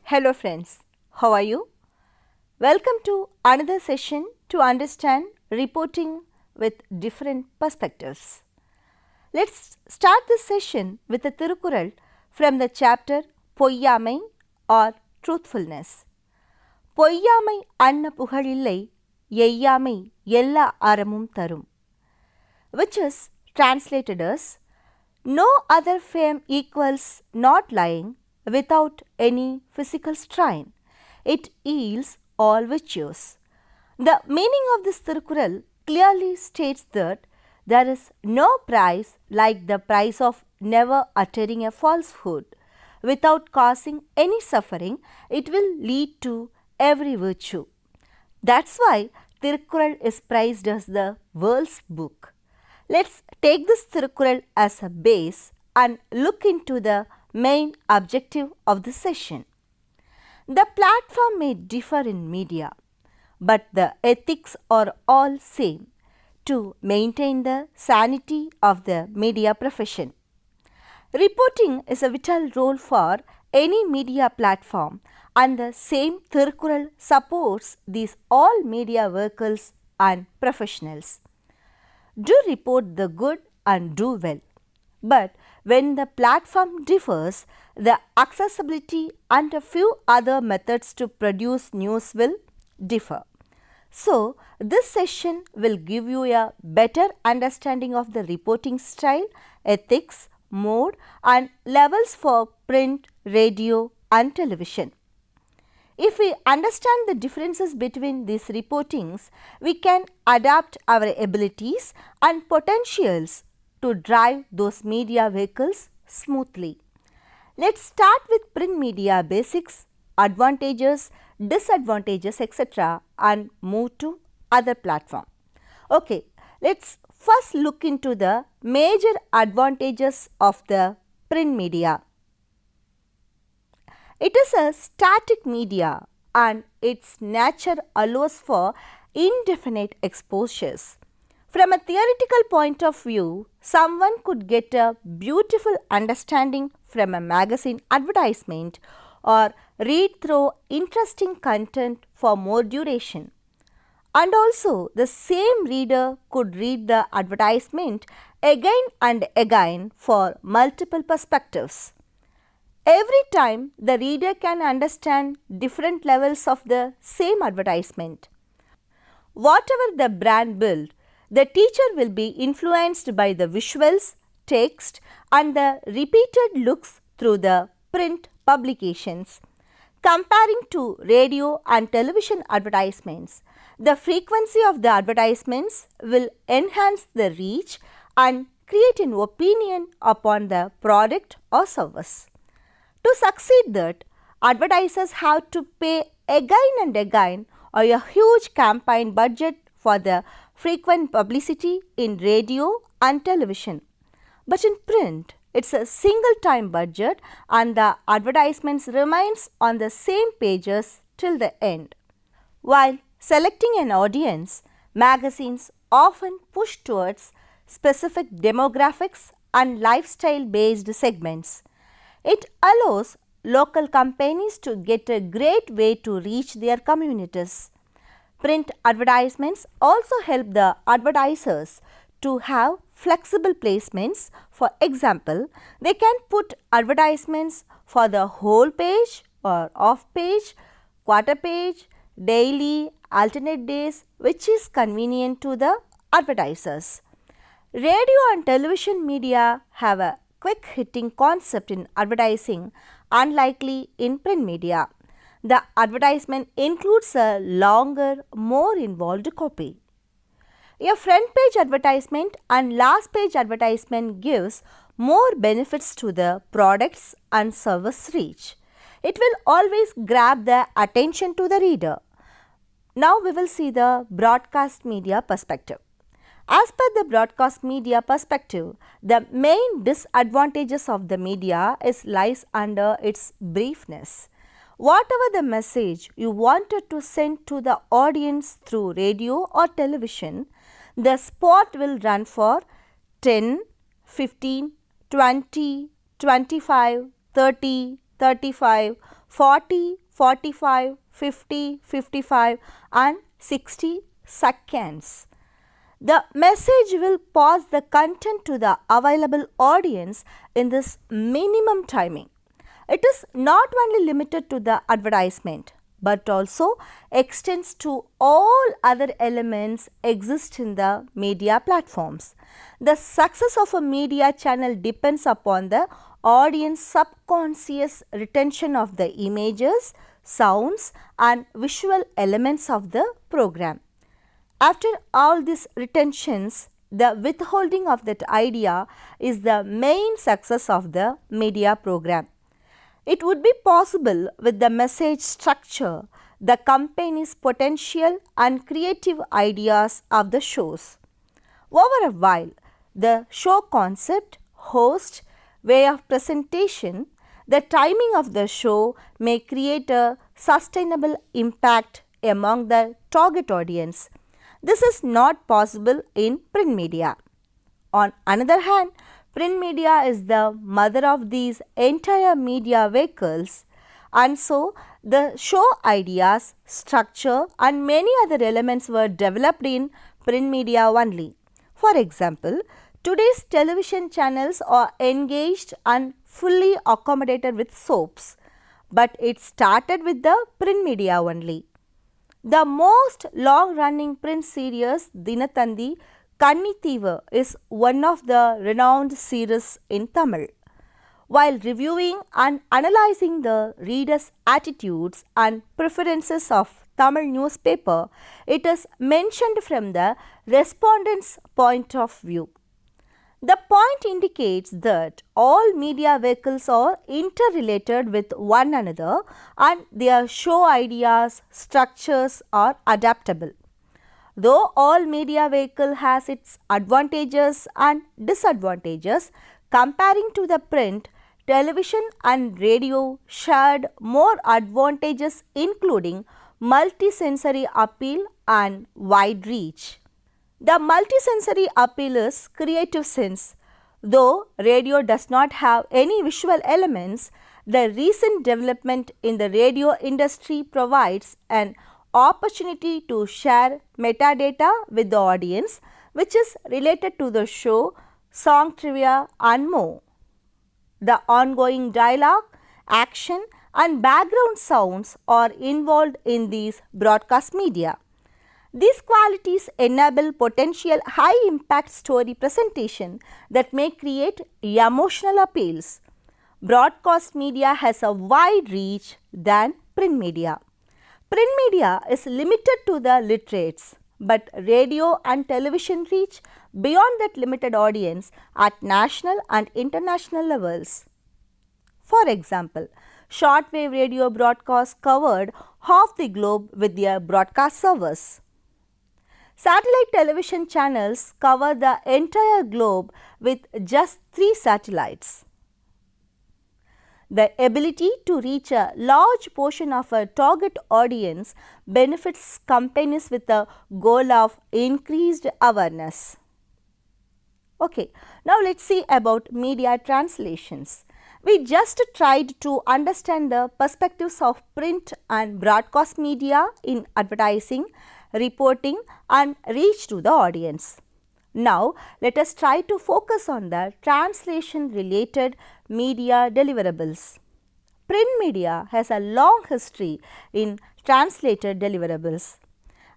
Hello friends, how are you? Welcome to another session to understand reporting with different perspectives. Let's start this session with a Tirukural from the chapter Poyyamai or Truthfulness. பொய்யாமை அன்ன புகழில்லை எய்யாமை எல்லா அறமும் தரும், which is translated as no other fame equals not lying without any physical strain. It yields all virtues. The meaning of this Tirukural clearly states that there is no price like the price of never uttering a falsehood. Without causing any suffering, it will lead to every virtue. That's why Tirukural is prized as the world's book. Let's take this Tirukural as a base and look into the main objective of the session. The platform may differ in media, but the ethics are all same to maintain the sanity of the media profession. Reporting is a vital role for any media platform, and the same Tirukural supports these all media workers and professionals. Do report the good and do well. But when the platform differs, the accessibility and a few other methods to produce news will differ. So, this session will give you a better understanding of the reporting style, ethics, mode and levels for print, radio and television. If we understand the differences between these reportings, we can adapt our abilities and potentials to drive those media vehicles smoothly. Let's start with print media basics, advantages, disadvantages, etc. and move to other platform. Okay, let's first look into the major advantages of the print media. It is a static media and its nature allows for indefinite exposures. From a theoretical point of view, someone could get a beautiful understanding from a magazine advertisement or read through interesting content for more duration. And also, the same reader could read the advertisement again and again for multiple perspectives. Every time, the reader can understand different levels of the same advertisement. Whatever the brand built, the teacher will be influenced by the visuals, text and the repeated looks through the print publications. Comparing to radio and television advertisements, the frequency of the advertisements will enhance the reach and create an opinion upon the product or service. To succeed that, advertisers have to pay again and again or a huge campaign budget for the frequent publicity in radio and television. But in print, it's a single time budget and the advertisements remains on the same pages till the end. While selecting an audience, magazines often push towards specific demographics and lifestyle based segments. It allows local companies to get a great way to reach their communities. Print advertisements also help the advertisers to have flexible placements. For example, they can put advertisements for the whole page or off page, quarter page, daily, alternate days, which is convenient to the advertisers. Radio and television media have a quick hitting concept in advertising, unlikely in print media. The advertisement includes a longer, more involved copy. A front page advertisement and last page advertisement gives more benefits to the products and service reach. It will always grab the attention to the reader. Now we will see the broadcast media perspective. As per the broadcast media perspective, the main disadvantages of the media lies under its briefness. Whatever the message you wanted to send to the audience through radio or television, the spot will run for 10, 15, 20, 25, 30, 35, 40, 45, 50, 55 and 60 seconds. The message will pass the content to the available audience in this minimum timing. It is not only limited to the advertisement but also extends to all other elements exist in the media platforms. The success of a media channel depends upon the audience subconscious retention of the images, sounds and visual elements of the program. After all these retentions, the withholding of that idea is the main success of the media program. It would be possible with the message structure, the company's potential and creative ideas of the shows. Over a while, the show concept, host, way of presentation, the timing of the show may create a sustainable impact among the target audience. This is not possible in print media. On another hand, print media is the mother of these entire media vehicles, and so the show ideas, structure and many other elements were developed in print media only. For example, today's television channels are engaged and fully accommodated with soaps, but it started with the print media only. The most long-running print series, Dinatandi Kannithivu, is one of the renowned series in Tamil. While reviewing and analyzing the readers' attitudes and preferences of Tamil newspaper, it is mentioned from the respondent's point of view. The point indicates that all media vehicles are interrelated with one another and their show ideas, structures are adaptable. Though all media vehicle has its advantages and disadvantages, comparing to the print, television and radio shared more advantages including multisensory appeal and wide reach. The multisensory appeal is creative sense. Though radio does not have any visual elements, the recent development in the radio industry provides an opportunity to share metadata with the audience which is related to the show, song trivia and more. The ongoing dialogue, action and background sounds are involved in these broadcast media. These qualities enable potential high-impact story presentation that may create emotional appeals. Broadcast media has a wide reach than print media. Print media is limited to the literates, but radio and television reach beyond that limited audience at national and international levels. For example, shortwave radio broadcasts covered half the globe with their broadcast service. Satellite television channels cover the entire globe with just 3 satellites. The ability to reach a large portion of a target audience benefits companies with the goal of increased awareness. Okay, now let's see about media translations. We just tried to understand the perspectives of print and broadcast media in advertising, reporting and reach to the audience. Now, let us try to focus on the translation related media deliverables. Print media has a long history in translated deliverables.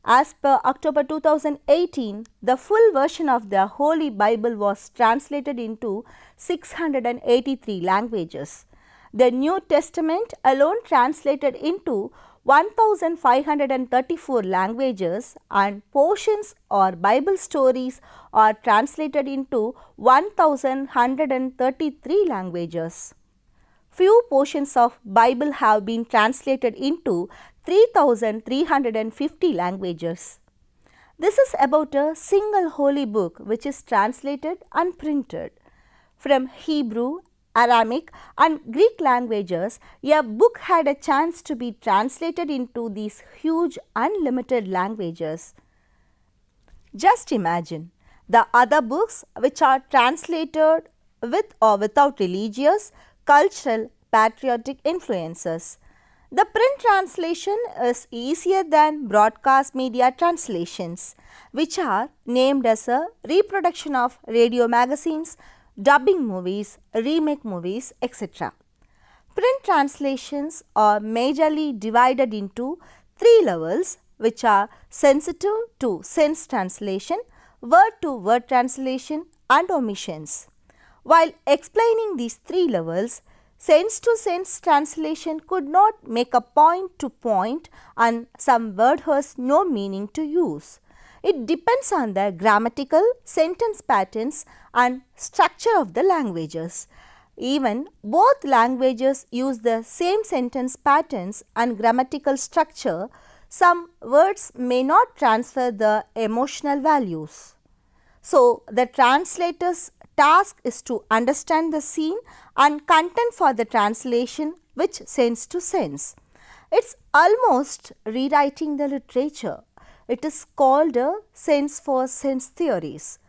As per October 2018, the full version of the Holy Bible was translated into 683 languages. The New Testament alone translated into 1534 languages and portions or Bible stories are translated into 1133 languages. Few portions of Bible have been translated into 3350 languages. This is about a single holy book which is translated and printed. From Hebrew, Aramaic and Greek languages, a book had a chance to be translated into these huge unlimited languages. Just imagine the other books which are translated with or without religious, cultural, patriotic influences. The print translation is easier than broadcast media translations, which are named as a reproduction of radio magazines, dubbing movies, remake movies, etc. Print translations are majorly divided into three levels, which are sensitive to sense translation, word to word translation, and omissions. While explaining these three levels, sense to sense translation could not make a point to point, and some word has no meaning to use. It depends on the grammatical, sentence patterns, and structure of the languages. Even both languages use the same sentence patterns and grammatical structure, some words may not transfer the emotional values. So, the translator's task is to understand the scene and content for the translation which sense to sense. It's almost rewriting the literature. It is called a sense for sense theories.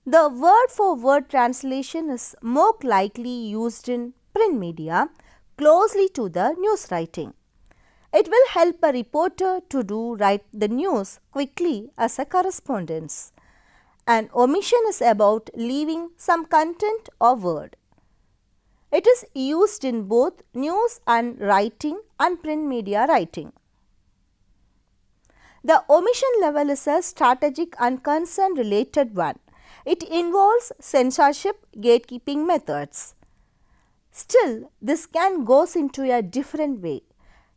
The word for word translation is more likely used in print media closely to the news writing. It will help a reporter to write the news quickly as a correspondence. An omission is about leaving some content or word. It is used in both news and writing and print media writing. The omission level is a strategic and concern related one. It involves censorship gatekeeping methods. Still, this can go into a different way.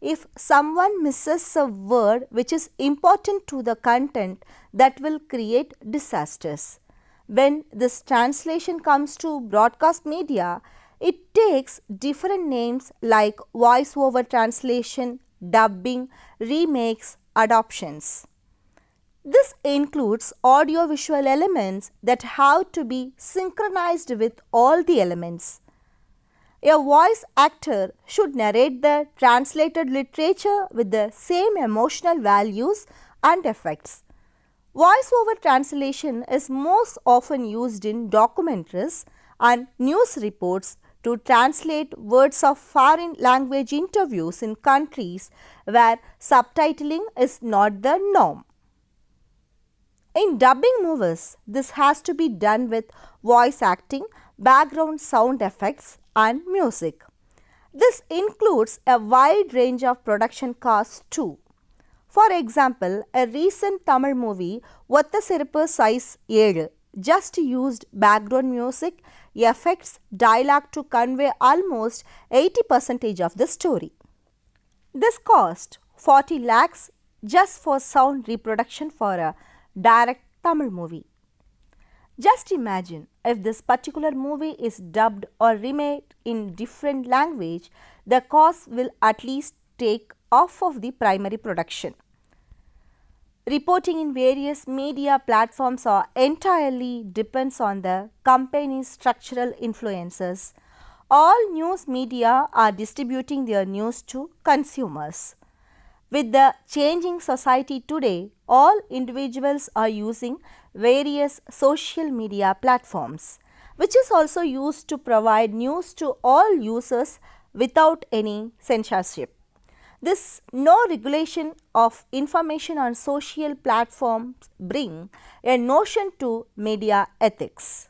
If someone misses a word which is important to the content, that will create disasters. When this translation comes to broadcast media, it takes different names like voice over translation, dubbing, remakes, adoptions. This includes audio-visual elements that have to be synchronized with all the elements. A voice actor should narrate the translated literature with the same emotional values and effects. Voice over translation is most often used in documentaries and news reports to translate words of foreign language interviews in countries where subtitling is not the norm. In dubbing movies, this has to be done with voice acting, background sound effects, and music. This includes a wide range of production costs too. For example, a recent Tamil movie, Otta Siruppu Size 7, just used background music, effects, dialogue to convey almost 80% of the story. This cost 40 lakhs just for sound reproduction for a direct Tamil movie. Just imagine if this particular movie is dubbed or remade in different language, the cost will at least take off of the primary production. Reporting in various media platforms are entirely depends on the company's structural influences. All news media are distributing their news to consumers. With the changing society today, all individuals are using various social media platforms, which is also used to provide news to all users without any censorship. This no regulation of information on social platforms bring a notion to media ethics.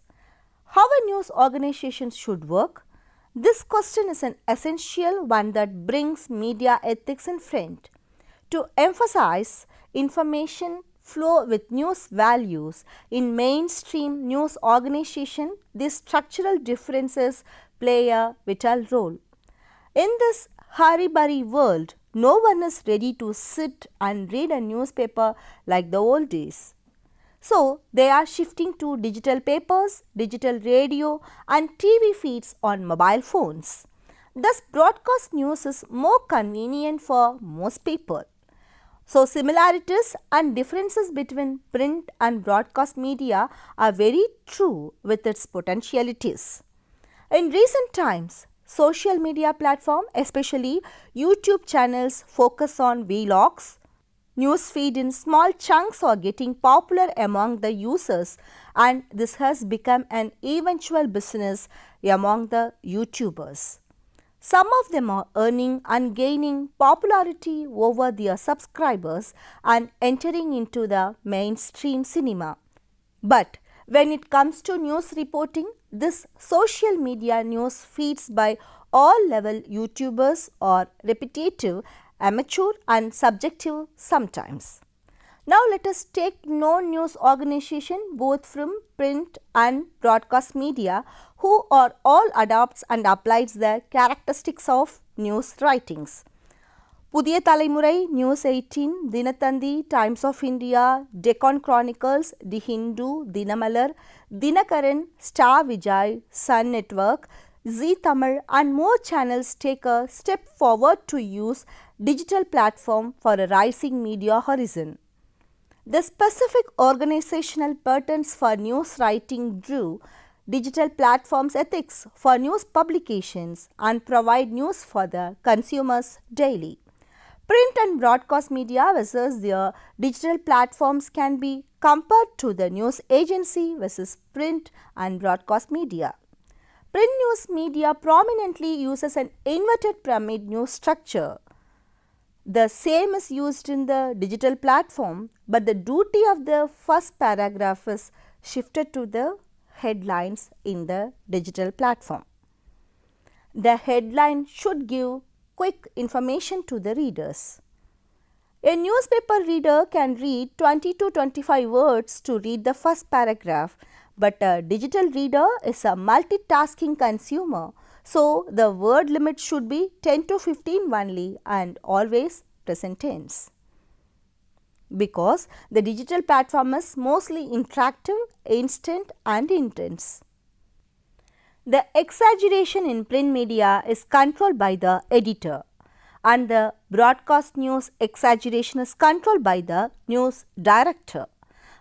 How a news organization should work? This question is an essential one that brings media ethics in front. To emphasize information flow with news values in mainstream news organization, these structural differences play a vital role. In this hurry-burry world, no one is ready to sit and read a newspaper like the old days. So, they are shifting to digital papers, digital radio and TV feeds on mobile phones. Thus, broadcast news is more convenient for most people. So, similarities and differences between print and broadcast media are very true with its potentialities. In recent times, social media platforms, especially YouTube channels, focus on vlogs. Newsfeed in small chunks are getting popular among the users, and this has become an eventual business among the YouTubers. Some of them are earning and gaining popularity over their subscribers and entering into the mainstream cinema. But when it comes to news reporting, this social media news feeds by all level YouTubers are repetitive, amateur and subjective sometimes. Now let us take non-news organization both from print and broadcast media who are all adopts and applies the characteristics of news writings. Puthiya Thalaimurai, news 18, Dinathanthi, Times of India, Deccan Chronicles, the Hindu, Dinamalar, Dinakaran, Star Vijay, Sun Network, Zee Tamil and more channels take a step forward to use digital platform for a rising media horizon. The specific organizational patterns for news writing drew digital platforms ethics for news publications and provide news for the consumers daily. Print and broadcast media versus their digital platforms can be compared to the news agency versus print and broadcast media. Print news media prominently uses an inverted pyramid news structure. The same is used in the digital platform, but the duty of the first paragraph is shifted to the headlines in the digital platform. The headline should give quick information to the readers. A newspaper reader can read 20 to 25 words to read the first paragraph, but a digital reader is a multitasking consumer, so the word limit should be 10 to 15 only and always present tense. Because the digital platform is mostly interactive, instant and intense. The exaggeration in print media is controlled by the editor and the broadcast news exaggeration is controlled by the news director.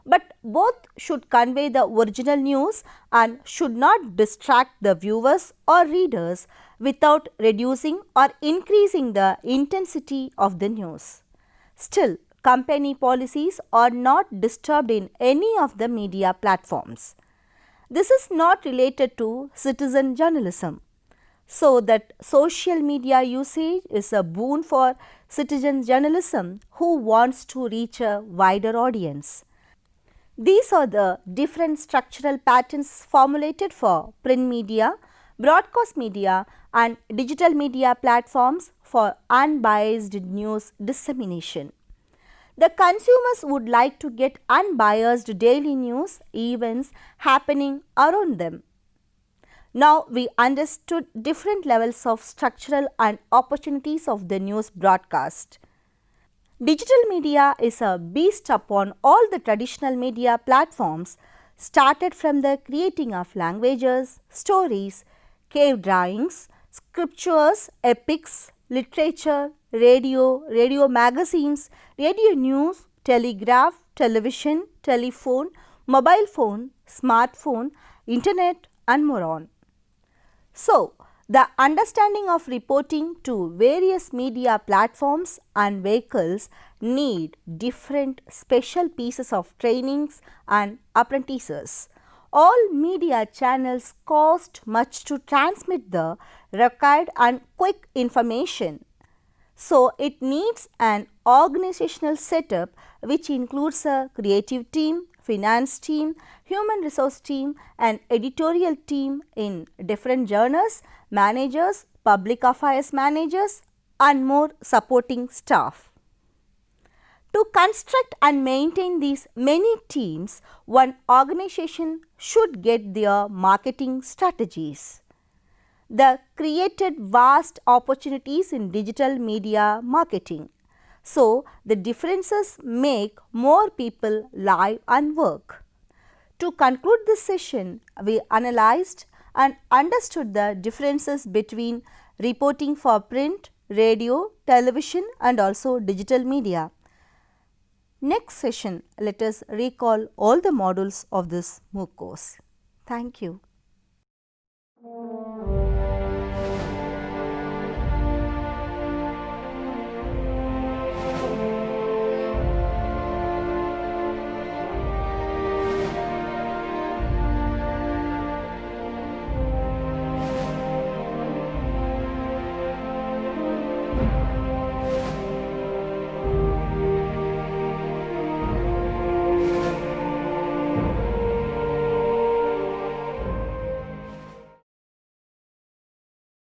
But both should convey the original news and should not distract the viewers or readers without reducing or increasing the intensity of the news. Still, company policies are not disturbed in any of the media platforms. This is not related to citizen journalism, so that social media usage is a boon for citizen journalism who wants to reach a wider audience. These are the different structural patterns formulated for print media, broadcast media and digital media platforms for unbiased news dissemination. The consumers would like to get unbiased daily news events happening around them. Now we understood different levels of structural and opportunities of the news broadcast. Digital media is a beast upon all the traditional media platforms, started from the creating of languages, stories, cave drawings, scriptures, epics, literature, radio magazines, radio news, telegraph, television, telephone, mobile phone, smartphone, internet and more on. So, the understanding of reporting to various media platforms and vehicles need different special pieces of trainings and apprentices. All media channels cost much to transmit the required and quick information. So, it needs an organizational setup which includes a creative team, finance team, human resource team and editorial team in different journals, managers, public affairs managers and more supporting staff. To construct and maintain these many teams, one organization should get their marketing strategies. The created vast opportunities in digital media marketing. So, the differences make more people live and work. To conclude this session, we analyzed and understood the differences between reporting for print, radio, television and also digital media. Next session, let us recall all the modules of this MOOC course. Thank you.